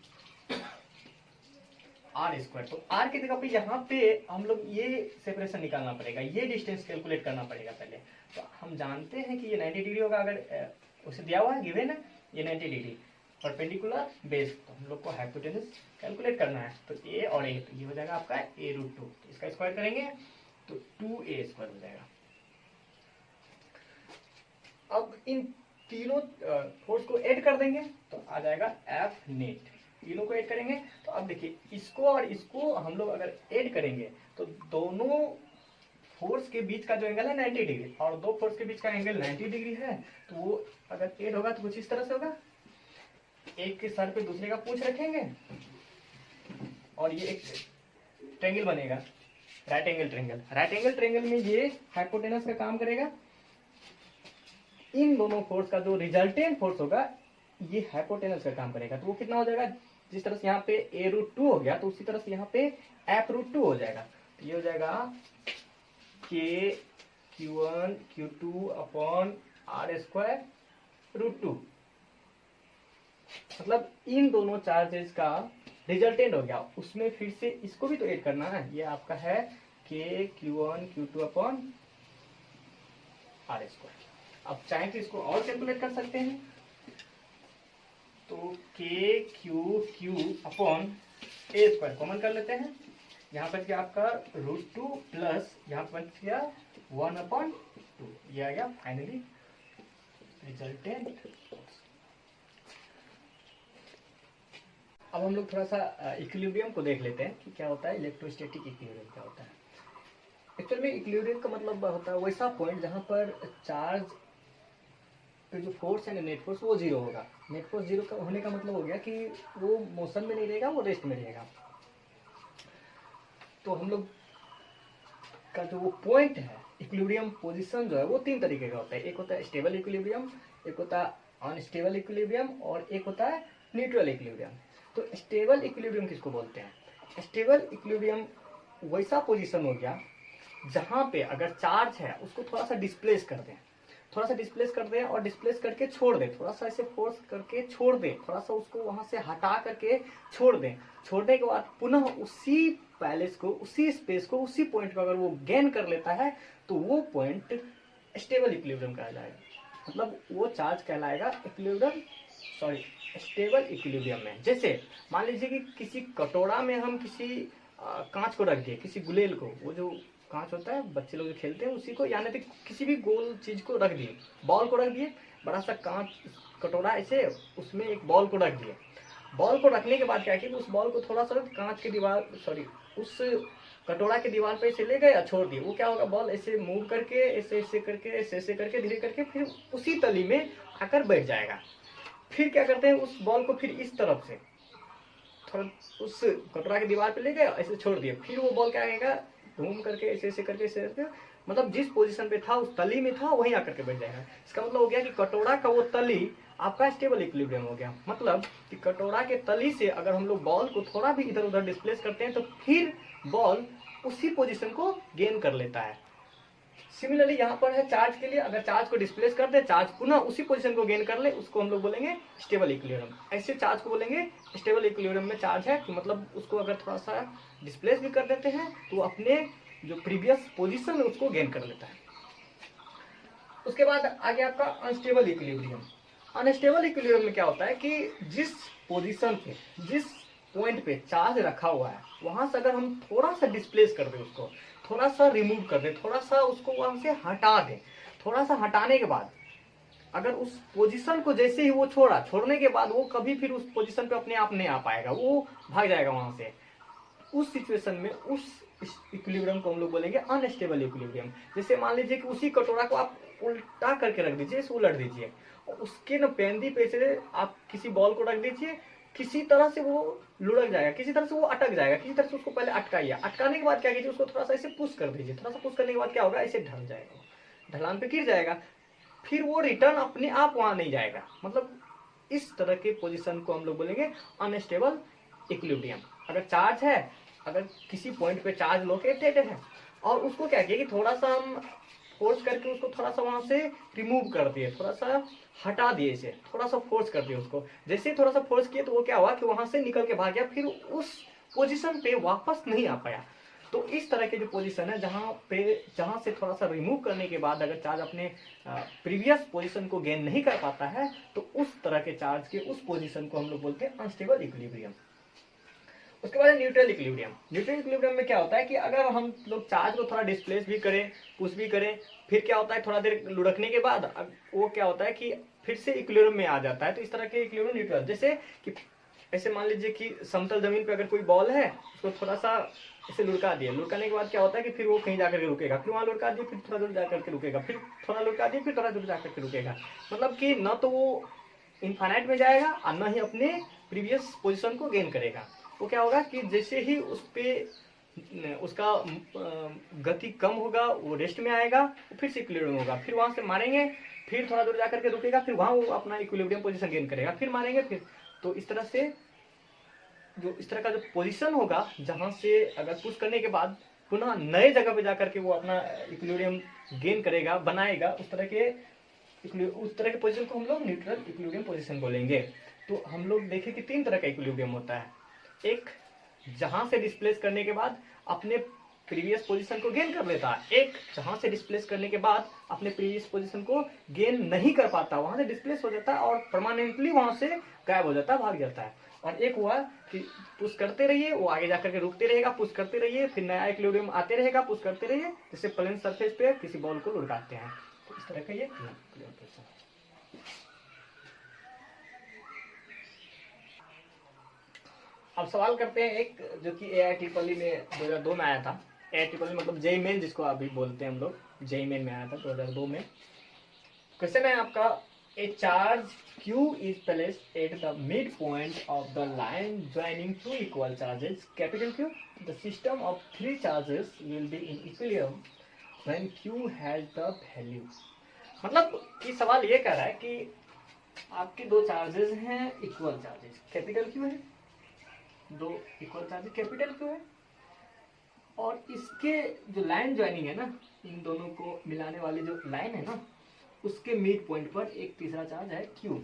R square. तो आर की जगह पे यहाँ पे हम लोग ये सेपरेशन निकालना पड़ेगा, ये डिस्टेंस कैलकुलेट करना पड़ेगा पहले। तो हम जानते हैं कि ये 90 डिग्री होगा, अगर उसे दिया हुआ है गिवन है ये 90 डिग्री परपेंडिकुलर बेस, तो हम लोग को हाइपोटेनस कैलकुलेट करना है। तो ए और ए, तो ये हो जाएगा आपका a√2, तो इसका स्क्वायर करेंगे तो 2a स्क्वायर हो जाएगा। अब इन तीनों फोर्स को ऐड कर देंगे तो आ जाएगा F नेट, तीनों को ऐड करेंगे। तो अब देखिए इसको और इसको हम लोग अगर ऐड करेंगे तो दोनों फोर्स के बीच का जो एंगल है 90 डिग्री, और दो फोर्स के बीच का एंगल 90 डिग्री है, तो वो अगर ऐड होगा तो कुछ इस तरह से होगा, एक के सर पे दूसरे का पूंछ रखेंगे और ये एक ट्रायंगल बनेगा, right angle triangle. Right angle triangle में ये हाइपोटेनस का काम करेगा, इन दोनों फोर्स का जो रिजल्टेंट फोर्स होगा ये हाइपोटेनस का काम करेगा। तो वो कितना हो जाएगा, जिस तरह से यहाँ पे a√2 हो गया तो उसी तरह से यहाँ पे F√2 हो जाएगा। तो ये हो जाएगा K Q1 Q2 upon R square √2, मतलब इन दोनों चार्जेस का रिजल्टेंट हो गया। उसमें फिर से इसको भी तो ऐड करना है, ये आपका है K Q1 Q2 upon R square. अब चाहे तो इसको और कैलकुलेट कर सकते हैं, तो K Q upon a square common कर लेते हैं, यहाँ पर क्या आपका √2 प्लस यहाँ पर क्या 1/2, ये आ गया फाइनली रिजल्टेंट। अब हम लोग थोड़ा सा इक्विलिब्रियम को देख लेते हैं कि क्या होता है, इलेक्ट्रोस्टैटिक इक्विलिब्रियम क्या होता है। एक्चुअल में इक्विलिब्रियम का मतलब होता है वैसा पॉइंट जहाँ पर चार्ज पे जो फोर्स है नेट फोर्स वो जीरो होगा। नेट फोर्स जीरो का होने का मतलब हो गया कि वो मोशन में नहीं रहेगा, वो रेस्ट में रहेगा। तो हम लोग का जो वो पॉइंट है इक्विलिब्रियम पोजीशन जो है वो तीन तरीके का होता है, एक होता है स्टेबल इक्विलिब्रियम, एक होता है अनस्टेबल इक्विलिब्रियम, और एक होता है न्यूट्रल इक्विलिब्रियम। तो स्टेबल इक्विलिब्रियम किसको बोलते हैं, स्टेबल इक्विलिब्रियम वैसा पोजीशन हो गया जहां पे अगर चार्ज है उसको थोड़ा सा डिस्प्लेस कर दें, थोड़ा सा डिस्प्लेस कर दें और डिस्प्लेस करके छोड़ दें, थोड़ा सा ऐसे फोर्स करके छोड़ दें, थोड़ा सा उसको वहां से हटा करके छोड़ दें, छोड़ने के बाद पुनः उसी पैलेस को, उसी स्पेस को, उसी पॉइंट को अगर वो गेन कर लेता है तो वो पॉइंट स्टेबल इक्विलिब्रियम कहलाएगा। मतलब वो चार्ज कहलाएगा इक्विलिब्रियम, सॉरी स्टेबल इक्विलिब्रियम में। जैसे मान लीजिए कि किसी कटोरा में हम किसी कांच को रख दिए, किसी गुलेल को, वो जो कांच होता है बच्चे लोग जो खेलते हैं उसी को, यानी कि किसी भी गोल चीज को रख दिए, बॉल को रख दिए, बड़ा सा कांच कटोरा ऐसे, उसमें एक बॉल को रख दिए। बॉल को रखने के बाद क्या किया, उस बॉल को थोड़ा सा कांच की दीवार, सॉरी उस कटोरा के दीवार पे ऐसे ले गए, छोड़ दिए, वो क्या होगा, बॉल ऐसे मूव करके ऐसे ऐसे करके ऐसे ऐसे करके धीरे करके फिर उसी तली में आकर बैठ जाएगा। फिर क्या करते हैं, उस बॉल को फिर इस तरफ से थोड़ा उस कटोरा की दीवार पे ले गए, ऐसे छोड़ दिए, फिर वो बॉल क्या आएगा, घूम करके ऐसे ऐसे करके ऐसे करके, मतलब जिस पोजीशन पे था उस तली में था वहीं आकर के बैठ जाएगा। इसका मतलब हो गया कि कटोरा का वो तली आपका स्टेबल इक्विलिब्रियम हो गया। मतलब कि कटोरा के तली से अगर हम लोग बॉल को थोड़ा भी इधर उधर डिस्प्लेस करते हैं तो फिर बॉल उसी पोजीशन को गेन कर लेता है। सिमिलरली यहाँ पर है चार्ज के लिए, अगर चार्ज को डिस्प्लेस कर दे, चार्ज पुनः उसी पोजीशन को गेन कर ले, उसको हम लोग बोलेंगे स्टेबल इक्विलिब्रियम। ऐसे चार्ज को बोलेंगे स्टेबल इक्विलिब्रियम में चार्ज है, मतलब उसको अगर थोड़ा सा डिस्प्लेस भी कर देते हैं तो अपने जो प्रीवियस पोजीशन है उसको गेन कर लेता है। उसके बाद आगे आपका अनस्टेबल इक्विलिब्रियम। अनस्टेबल इक्विलिब्रियम में क्या होता है कि जिस पोजीशन पे, जिस पॉइंट पे चार्ज रखा हुआ है वहां से अगर हम थोड़ा सा डिस्प्लेस कर दें, उसको थोड़ा सा रिमूव कर दें, थोड़ा सा उसको वहां से हटा दें, थोड़ा सा हटाने के बाद अगर उस पोजीशन को जैसे ही वो छोड़ने के बाद वो कभी फिर उस पोजीशन पे अपने आप नहीं आ पाएगा, वो भाग जाएगा वहां से। उस सिचुएशन में उस इक्विलिब्रियम को हम लोग बोलेंगे अनस्टेबल इक्विलिब्रियम। जैसे मान लीजिए कि उसी कटोरा को आप उल्टा करके रख दीजिए, इसे उलट दीजिए और उसके न पेंदी पे से आप किसी बॉल को रख दीजिए, किसी तरह से वो लुढ़क जाएगा, किसी तरह से वो अटक जाएगा, किसी तरह से उसको पहले अटकाइए, अटकाने के बाद क्या कीजिए उसको थोड़ा सा ऐसे पुश कर दीजिए, थोड़ा सा पुश करने के बाद क्या होगा, ऐसे ढल जाएगा, ढलान पे गिर जाएगा, फिर वो रिटर्न अपने आप वहां नहीं जाएगा। मतलब इस तरह के पोजीशन को हम लोग बोलेंगे अनस्टेबल इक्विलिब्रियम। अगर चार्ज है, अगर किसी पॉइंट पे चार्ज लोकेटेड है और उसको क्या किया कि थोड़ा सा हम फोर्स करके उसको थोड़ा सा वहां से रिमूव कर दिए, थोड़ा सा हटा दिए, इसे थोड़ा सा फोर्स कर दिए उसको, जैसे ही थोड़ा सा फोर्स किए तो वो क्या हुआ कि वहां से निकल के भाग गया, फिर उस पोजीशन पे वापस नहीं आ पाया। तो इस तरह के जो पोजीशन है जहां से थोड़ा सा रिमूव करने के बाद अगर चार्ज अपने प्रीवियस पोजीशन को गेन नहीं कर पाता है तो उस तरह के चार्ज के उस पोजीशन को हम लोग बोलते हैं अनस्टेबल इक्विलिब्रियम। उसके बाद न्यूट्रल इक्विलिब्रियम। न्यूट्रल इक्विलिब्रियम में क्या होता है कि अगर हम लोग चार्ज को थोड़ा डिस्प्लेस भी करें, पुश भी करें, फिर क्या होता है थोड़ा देर लुढ़कने के बाद वो क्या होता है कि फिर से इक्विलिब्रियम में आ जाता है। तो इस तरह के इक्विलिब्रियम न्यूट्रल, जैसे कि ऐसे मान लीजिए कि समतल जमीन पे अगर कोई बॉल है उसको थोड़ा सा ऐसे लुढ़का दिया, लुढ़काने के बाद क्या होता है कि फिर वो कहीं जाकर के रुकेगा, फिर वहां लुढ़का दिए, फिर थोड़ा दूर जाकर के रुकेगा, फिर थोड़ा लुढ़का दिए, फिर थोड़ा दूर जाकर के रुकेगा। मतलब कि न तो वो इनफाइनाइट में जाएगा और न ही अपने प्रीवियस पोजीशन को गेन करेगा। वो क्या होगा कि जैसे ही उस पे उसका गति कम होगा वो रेस्ट में आएगा, फिर से इक्विलिब्रियम होगा, फिर वहां से मारेंगे, फिर थोड़ा दूर जाकर के रुकेगा, फिर वहां वो अपना इक्विलिब्रियम पोजीशन गेन करेगा, फिर मारेंगे फिर। तो इस तरह से जो इस तरह का जो पोजीशन होगा जहां से अगर पुश करने के बाद पुनः नए जगह पे जाकर के वो अपना इक्विलिब्रियम गेन करेगा, बनाएगा, उस तरह के पोजीशन को हम लोग न्यूट्रल इक्विलिब्रियम पोजीशन बोलेंगे। तो हम लोग देखें कि 3 तरह का इक्विलिब्रियम होता है। एक जहां से डिस्प्लेस करने के बाद अपने प्रीवियस पोजीशन को गेन कर लेता है, एक जहां से डिस्प्लेस करने के बाद अपने प्रीवियस पोजीशन को गेन नहीं कर पाता, वहां से डिस्प्लेस हो जाता है और परमानेंटली वहां से गायब हो जाता है, भाग जाता है। और एक हुआ कि पुश करते रहिए, वो आगे जाकर के रुकते रहेगा, पुश करते रहिए, फिर नया इक्विलिब्रियम आते रहेगा, पुश करते रहिए, जैसे प्लेन सरफेस पे किसी बॉल को लुढ़काते हैं। तो इस तरह का ये अब सवाल करते हैं एक जो कि AIEEE में 2002 में आया था। AIEEE मतलब जेईई मेन जिसको अभी बोलते हैं हम लोग, जेईई मेन में आया था 2002 में। क्वेश्चन है आपका, ए charge Q is placed at the midpoint of the line joining two equal charges capital Q. The system of 3 charges will be in equilibrium when Q has the value. मतलब कि सवाल ये कह रहा है कि आपके 2 चार्जेस हैं, इक्वल चार्जेस, कैपिटल Q है, 2 इक्वल चार्जेस कैपिटल Q है, और इसके जो लाइन ज्वाइनिंग है ना, इन दोनों को मिलाने वाली जो लाइन है ना, उसके मिड पॉइंट पर एक तीसरा चार्ज है Q।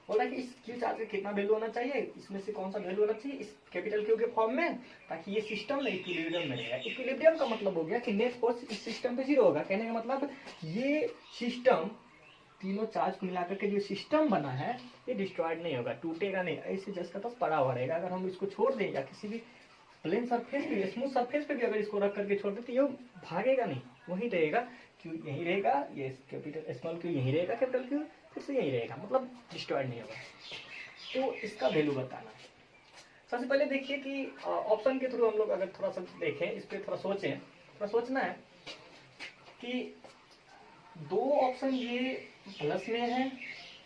बोला कि इस Q चार्ज का कितना वैल्यू होना चाहिए, इसमें से कौन सा वैल्यू होना चाहिए इस कैपिटल Q के फॉर्म में, ताकि ये सिस्टम इक्विलिब्रियम में रहेगा। इक्विलिब्रियम का मतलब हो गया कि नेट फोर्स इस सिस्टम पे 0 होगा। कहने का मतलब ये सिस्टम, तीनों चार्ज को मिलाकर के जो सिस्टम बना है ये डिस्ट्रॉयड नहीं होगा, टूटेगा नहीं, ऐसे जस्ट का तस पड़ा हुआ रहेगा। अगर हम इसको छोड़ दें या किसी भी प्लेन सरफेस पे, स्मूथ सरफेस पे भी अगर इसको रख करके छोड़ देते, ये भागेगा नहीं, वहीं रहेगा, Q यहीं रहेगा, ये कैपिटल स्मॉल Q यहीं रहेगा, कैपिटल Q फिर से यहीं रहेगा, मतलब डिस्ट्रॉयड नहीं होगा। तो इसका वैल्यू बताना है। सबसे पहले देखिए कि ऑप्शन के थ्रू हम लोग अगर थोड़ा सा देखें, इस पर थोड़ा सोचें, थोड़ा सोचना है कि 2 ऑप्शन ये प्लस में है,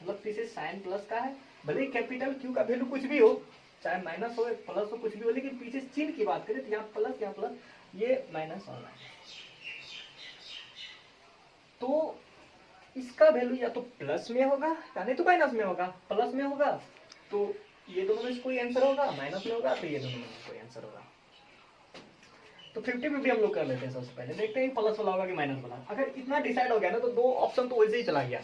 मतलब पीछे साइन प्लस का है, भले कैपिटल Q का वैल्यू कुछ भी हो, चाहे माइनस हो प्लस हो कुछ भी हो, लेकिन पीछे चिन्ह की बात करें तो यहाँ प्लस, ये माइनस और माइनस। तो इसका वैल्यू या तो प्लस में होगा या नहीं तो माइनस में होगा। प्लस में होगा तो ये दोनों में से कोई आंसर होगा, माइनस में होगा तो ये दोनों में से कोई आंसर होगा। तो 50-50 हम लोग कर लेते हैं। सबसे पहले देखते हैं प्लस वाला होगा कि माइनस वाला। अगर इतना डिसाइड हो गया ना तो दो ऑप्शन तो वैसे ही चला गया।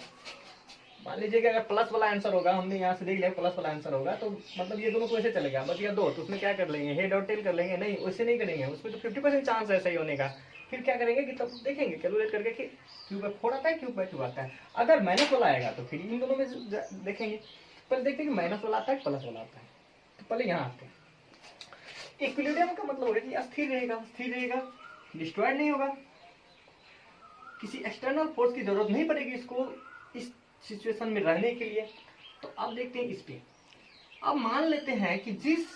मान लीजिए कि अगर प्लस वाला आंसर होगा, हमने यहाँ से देख लिया प्लस वाला आंसर होगा, तो मतलब ये दोनों तो ऐसे चलेगा, बच गया दो, तो उसमें क्या कर लेंगे, हेड और टेल कर लेंगे। नहीं, वैसे नहीं करेंगे, उसमें तो 50% चांस है सही होने का। फिर क्या करेंगे कि तब देखेंगे कैलकुलेट करके कि Q/4 आता है, Q/2 आता है। अगर माइनस वाला आएगा तो फिर इन दोनों में देखेंगे। पहले देखते हैं कि माइनस वाला आता है प्लस वाला आता है। तो पहले यहाँ आते हैं। इक्विलिब्रियम का मतलब होगा कि स्थिर रहेगा, स्थिर रहेगा, डिस्ट्रॉयड नहीं होगा, किसी एक्सटर्नल फोर्स की जरूरत नहीं पड़ेगी इसको इस सिचुएशन में रहने के लिए। तो अब देखते हैं इस पे। अब मान लेते हैं कि जिस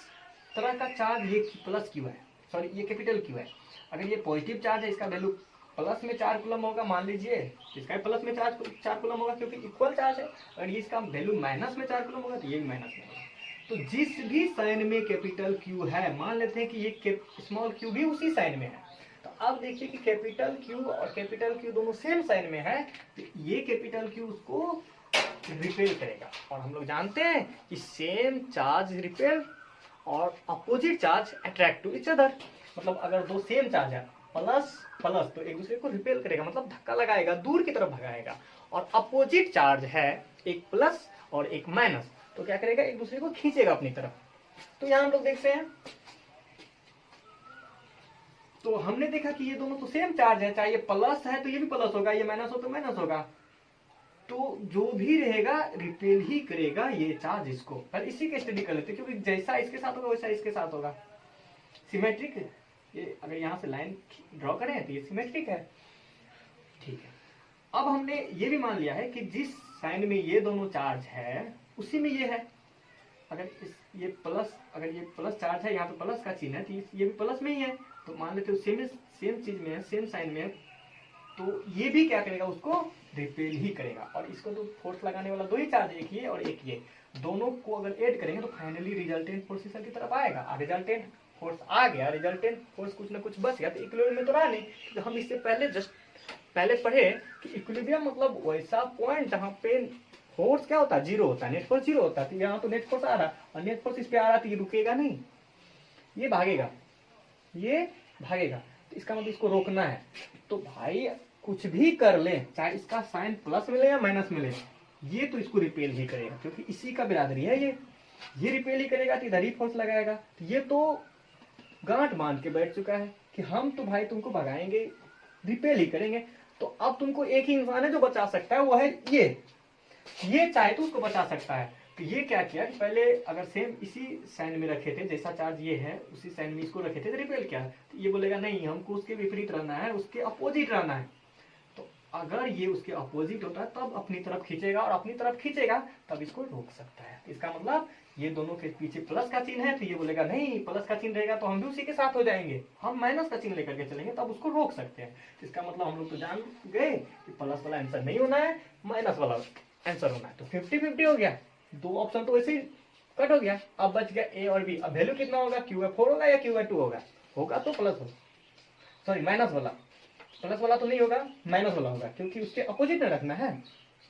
तरह का चार्ज ये प्लस क्यू है, सॉरी ये कैपिटल क्यू है, अगर ये पॉजिटिव चार्ज है, इसका वैल्यू प्लस में 4 कूलम होगा मान लीजिए, इसका प्लस में 4 कूलम होगा क्योंकि इक्वल चार्ज है। अगर ये इसका वैल्यू माइनस में 4 कूलम होगा तो ये भी माइनस में होगा। तो जिस भी साइन में कैपिटल क्यू है, मान लेते हैं कि ये स्मॉल क्यू भी उसी साइन में है। तो अब देखिए कि कैपिटल क्यू और कैपिटल क्यू दोनों सेम साइन में है, तो ये कैपिटल क्यू उसको रिपेल करेगा। और हम लोग जानते हैं कि सेम चार्ज रिपेल और opposite charge attract to each other. मतलब अगर दो सेम चार्ज है प्लस प्लस तो एक दूसरे को रिपेल करेगा, मतलब धक्का लगाएगा, दूर की तरफ भगाएगा। और अपोजिट चार्ज है एक प्लस और एक माइनस, तो क्या करेगा, एक दूसरे को खींचेगा अपनी तरफ। तो यहां हम लोग देखते हैं, तो हमने देखा कि ये दोनों तो सेम चार्ज है, चाहे ये प्लस है तो ये भी प्लस होगा, ये माइनस हो तो माइनस होगा। तो जो भी रहेगा रिपेल ही करेगा ये चार्ज इसको। पर इसी के स्टडी कर लेते हैं, क्योंकि जैसा इसके साथ होगा वैसा इसके साथ होगा। सिमेट्रिक है ये, अगर यहां से लाइन ड्रॉ करें तो ये सिमेट्रिक है, ठीक है। अब हमने ये भी मान लिया है कि जिस साइन में ये दोनों चार्ज है उसी में ये है। अगर ये प्लस, अगर ये प्लस चार्ज है, यहाँ पे प्लस का चिन्ह है, तो ये भी प्लस में ही है। तो मान लेते हो सेम चीज में है, सेम साइन में है, तो ये भी क्या करेगा, उसको रिपेल ही करेगा। और इसको तो फोर्स लगाने वाला दो ही चार्ज, एक ये और एक ये, दोनों को अगर ऐड करेंगे तो फाइनली रिजल्टेंट फोर्स इस की तरफ आएगा। और रिजल्टेंट फोर्स आ गया, रिजल्टेंट फोर्स कुछ ना कुछ बच गया, तो इक्विलिब्रियम में तो रहा नहीं। तो हम इससे पहले पढ़े कि इक्विलिब्रियम मतलब वैसा पॉइंट जहां पे फोर्स क्या होता है, जीरो होता है, नेट फोर्स जीरो होता है। तो यहाँ तो नेट फोर्स आ रहा और नेट फोर्स इस पे आ रहा, तो ये रुकेगा नहीं, ये भागेगा, ये भागेगा। तो इसका मतलब इसको रोकना है। तो भाई कुछ भी कर ले, चाहे इसका साइन प्लस मिले या माइनस मिले, ये तो इसको रिपेल ही करेगा, क्योंकि इसी का बिरादरी है ये रिपेल ही करेगा, तो इधर ही फोर्स लगाएगा। तो ये तो गांठ बांध के बैठ चुका है कि हम तो भाई तुमको भगाएंगे, रिपेल ही करेंगे। तो अब तुमको एक ही इंसान है जो बचा सकता है, वो है ये चाहे तो उसको बचा सकता है। तो ये क्या किया कि पहले अगर सेम इसी साइन में रखे थे, जैसा चार्ज ये है उसी साइन में इसको रखे थे, तो रिपेल किया। तो ये बोलेगा नहीं, हमको उसके विपरीत रहना है, उसके अपोजिट रहना है। तो अगर ये उसके अपोजिट होता है तब अपनी तरफ खींचेगा, और अपनी तरफ खींचेगा तब इसको रोक सकता है। इसका मतलब ये दोनों के पीछे प्लस का चिन्ह है, तो ये बोलेगा नहीं, प्लस का चिन्ह रहेगा तो हम भी उसी के साथ हो जाएंगे, हम माइनस का चिन्ह लेकर के चलेंगे, तब उसको रोक सकते हैं। इसका मतलब हम लोग तो जान गए कि प्लस वाला आंसर नहीं होना है, माइनस वाला आंसर होना है। तो 50-50 हो गया, दो ऑप्शन तो वैसे ही कट हो गया। अब बच गया ए और बी। अब वैल्यू कितना होगा, Q/4 होगा या Q/2 होगा तो प्लस हो, सॉरी माइनस वाला, प्लस वाला तो नहीं होगा, माइनस वाला होगा, क्योंकि उसके अपोजिट में रखना है,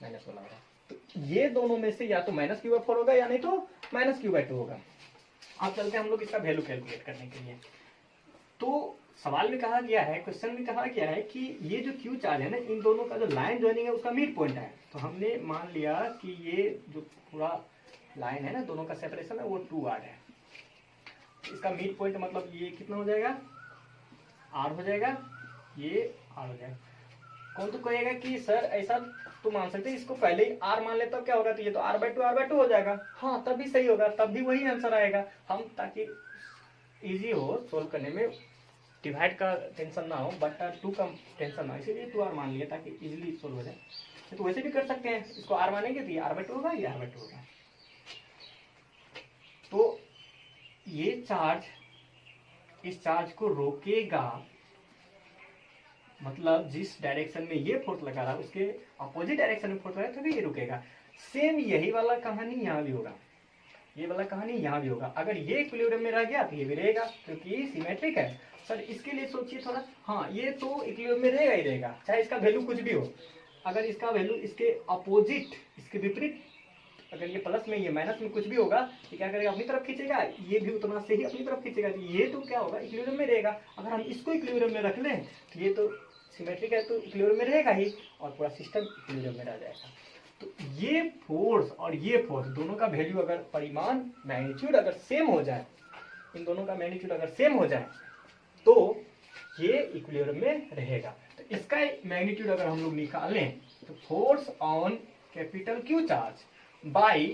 माइनस वाला होगा। तो ये दोनों में से या तो माइनस Q/4 होगा या नहीं तो माइनस Q/2 होगा। अब चलते हैं हम लोग इसका वैल्यू कैलकुलेट करने के लिए। तो सवाल में कहा गया है, क्वेश्चन में कहा गया है कि ये जो Q चार्ज है ना, इन दोनों का जो लाइन ज्वाइनिंग है उसका मिड पॉइंट है। तो हमने मान लिया कि ये जो पूरा लाइन है ना, दोनों का सेपरेशन है वो 2r है। इसका मिड पॉइंट मतलब ये कितना हो जाएगा, r हो जाएगा, ये r हो जाएगा। कौन तो कहेगा कि सर ऐसा तो मान सकते हैं, इसको पहले ही r मान ले तब क्या होगा, तो ये तो r/2 हो जाएगा। हाँ तब भी सही होगा, तब भी वही आंसर आएगा। हम ताकि इजी हो सोल्व करने में, डिवाइड का टेंशन ना हो, बट 2 का टेंशन ना हो, इसीलिए 2r मान लिया ताकि इजीली सोल्व हो जाए। तो वैसे भी कर सकते हैं, इसको r मानेंगे तो ये r/2 होगा, ये r/2 होगा। तो ये चार्ज इस चार्ज को रोकेगा, मतलब जिस डायरेक्शन में ये फोर्स लगा रहा है उसके अपोजिट डायरेक्शन में फोर्स लगा तभी ये रुकेगा। सेम यही वाला कहानी यहाँ भी होगा, ये वाला कहानी यहाँ भी होगा। अगर ये इक्विलिब्रियम में रह गया तो ये भी रहेगा, क्योंकि सिमेट्रिक है। सर इसके लिए सोचिए थोड़ा, हाँ ये तो इक्विलिब्रियम में रहेगा ही रहेगा, चाहे इसका वैल्यू कुछ भी हो। अगर इसका वैल्यू इसके अपोजिट, इसके विपरीत अगर ये प्लस में ये माइनस में कुछ भी होगा तो क्या करेगा, अपनी तरफ खींचेगा, ये भी उतना से ही अपनी तरफ खींचेगा, तो ये तो क्या होगा, इक्विलिब्रियम में रहेगा। अगर हम इसको इक्विलिब्रियम में रख लें तो ये तो सिमेट्रिक है, तो इक्विलिब्रियम में रहेगा ही और पूरा सिस्टम इक्विलिब्रियम में रह जाएगा। तो ये फोर्स और ये फोर्स दोनों का वैल्यू अगर परिमाण मैग्नीट्यूड अगर सेम हो जाए, इन दोनों का मैग्नीट्यूड अगर सेम हो जाए तो ये इक्विलिब्रियम में रहेगा। तो इसका मैग्नीट्यूड अगर हम लोग निकालें तो force on capital Q charge by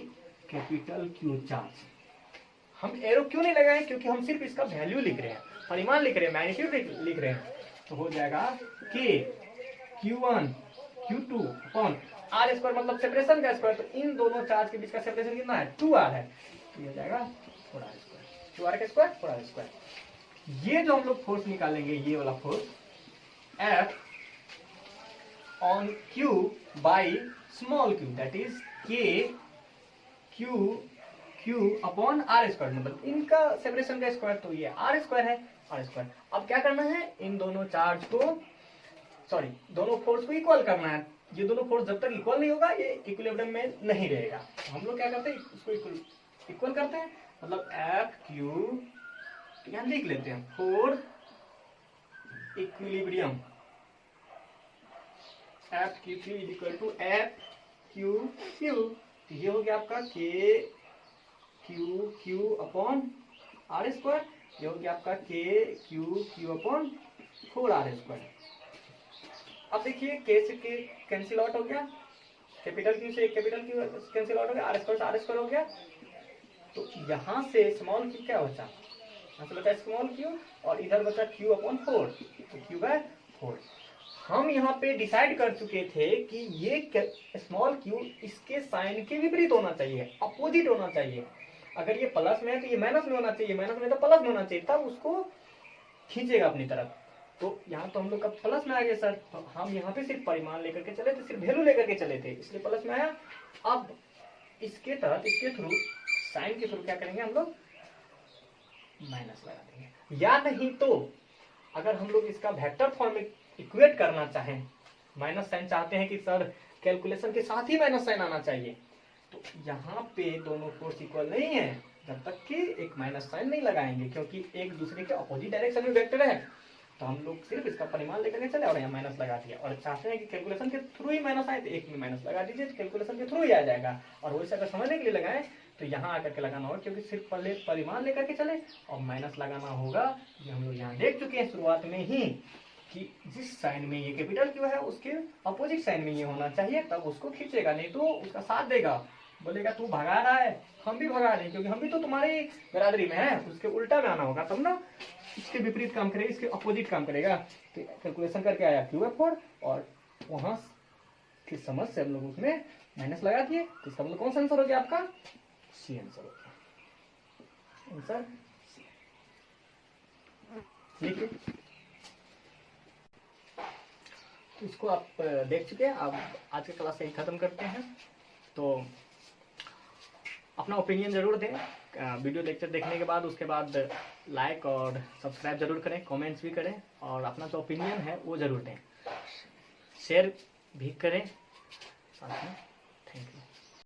capital Q charge, हम एरो क्यों नहीं लगाए, क्योंकि हम सिर्फ इसका वैल्यू लिख रहे हैं, परिमाण लिख रहे हैं, मैग्नीट्यूड लिख रहे हैं। तो हो जाएगा K Q1 Q2 upon R square, मतलब सेपरेशन का स्क्वायर, तो इन दोनों चार्ज के बीच का सेपरेशन कितना है, 2r है, तो ये हो जाएगा 4r स्क्वायर, 2r का स्क्वायर 4r स्क्वायर। ये जो हम लोग फोर्स निकालेंगे, ये वाला force F on Q by small q, that is K Q upon R square, मतलब इनका सेपरेशन का स्क्वायर, तो ये आर स्क्वायर है, आर स्क्वायर। अब क्या करना है, इन दोनों चार्ज को, सॉरी दोनों फोर्स को इक्वल करना है। ये दोनों फोर्स जब तक इक्वल नहीं होगा ये इक्विलिब्रियम में नहीं रहेगा। हम लोग क्या करते हैं, इसको इक्वल करते हैं, मतलब एफ क्यू, यहाँ लिख लेते हैं for equilibrium, F Q Q is equal to F Q Q, ये हो गया आपका के क्यू अपॉन आर स्क्वायर, ये हो गया आपका के क्यू अपॉन 4r स्क्वायर। अब देखिए के से के कैंसिल आउट हो गया, कैपिटल क्यू से कैपिटल क्यू कैंसिल आउट हो गया, आर स्क्वायर से आर स्क्वायर हो गया, तो यहाँ से स्मॉल क्यू क्या बचा, यहाँ से बचा स्मॉल क्यू और इधर बचा क्यू अपॉन 4, तो क्यू बाय 4। हम यहाँ पे डिसाइड कर चुके थे कि ये स्मॉल क्यू इसके साइन के विपरीत होना चाहिए, अपोजिट होना चाहिए। अगर ये प्लस में है तो ये माइनस में होना चाहिए, माइनस में तो प्लस में होना चाहिए, तब उसको खींचेगा अपनी तरफ। तो यहाँ तो हम लोग का प्लस में आ गया सर, तो हम यहाँ पे सिर्फ परिमाण लेकर के चले थे, सिर्फ वैल्यू लेकर के चले थे, इसलिए प्लस में आया। अब इसके तहत इसके थ्रू साइन के थ्रू क्या करेंगे, हम लोग माइनस लगा देंगे। या नहीं तो अगर हम लोग इसका वेक्टर फॉर्म में इक्वेट करना चाहें, माइनस साइन चाहते हैं कि सर कैलकुलेशन के साथ ही माइनस साइन आना चाहिए, तो यहाँ पे दोनों फोर्स इक्वल नहीं है जब तक कि एक माइनस साइन नहीं लगाएंगे, क्योंकि एक दूसरे के अपोजिट डायरेक्शन में वेक्टर है। तो हम लोग सिर्फ इसका परिमाण लेकर के चले और यहाँ माइनस लगा दिया, और चाहते हैं कि कैलकुलेशन के थ्रू ही माइनस आए तो एक में माइनस लगा दीजिए, तो कैलकुलेशन के थ्रू ही आ जाएगा। और वैसे अगर समझने के लिए लगाएं तो यहाँ आकर के लगाना होगा, क्योंकि सिर्फ पहले परिमाण लेकर के चले और माइनस लगाना होगा। ये हम लोग यहाँ देख चुके हैं शुरुआत में ही कि जिस साइन में ये कैपिटल क्यू है उसके अपोजिट साइन में ये होना चाहिए, तब उसको खींचेगा, नहीं तो उसका साथ देगा, बोलेगा तू भगा रहा है, हम भी भगा रहे हैं, क्योंकि हम भी तो तुम्हारी बरादरी में है, उसके उल्टा में आना होगा, तब ना इसके विपरीत काम करेगा, इसके अपोजिट काम करेगा। तो कैलकुलेशन करके आया QF4 और वहां की समझ से हम लोग उसमें माइनस लगा दिए, तो इसका मतलब कौन सा आंसर हो गया आपका, सी आंसर हो गया, आंसर ठीक है। तो इसको आप देख चुके हैं, अब आज के क्लास से ही खत्म करते हैं। तो अपना ओपिनियन जरूर दें वीडियो लेक्चर देखने के बाद, उसके बाद लाइक और सब्सक्राइब जरूर करें, कमेंट्स भी करें और अपना जो ओपिनियन है वो जरूर दें, शेयर भी करें साथ में।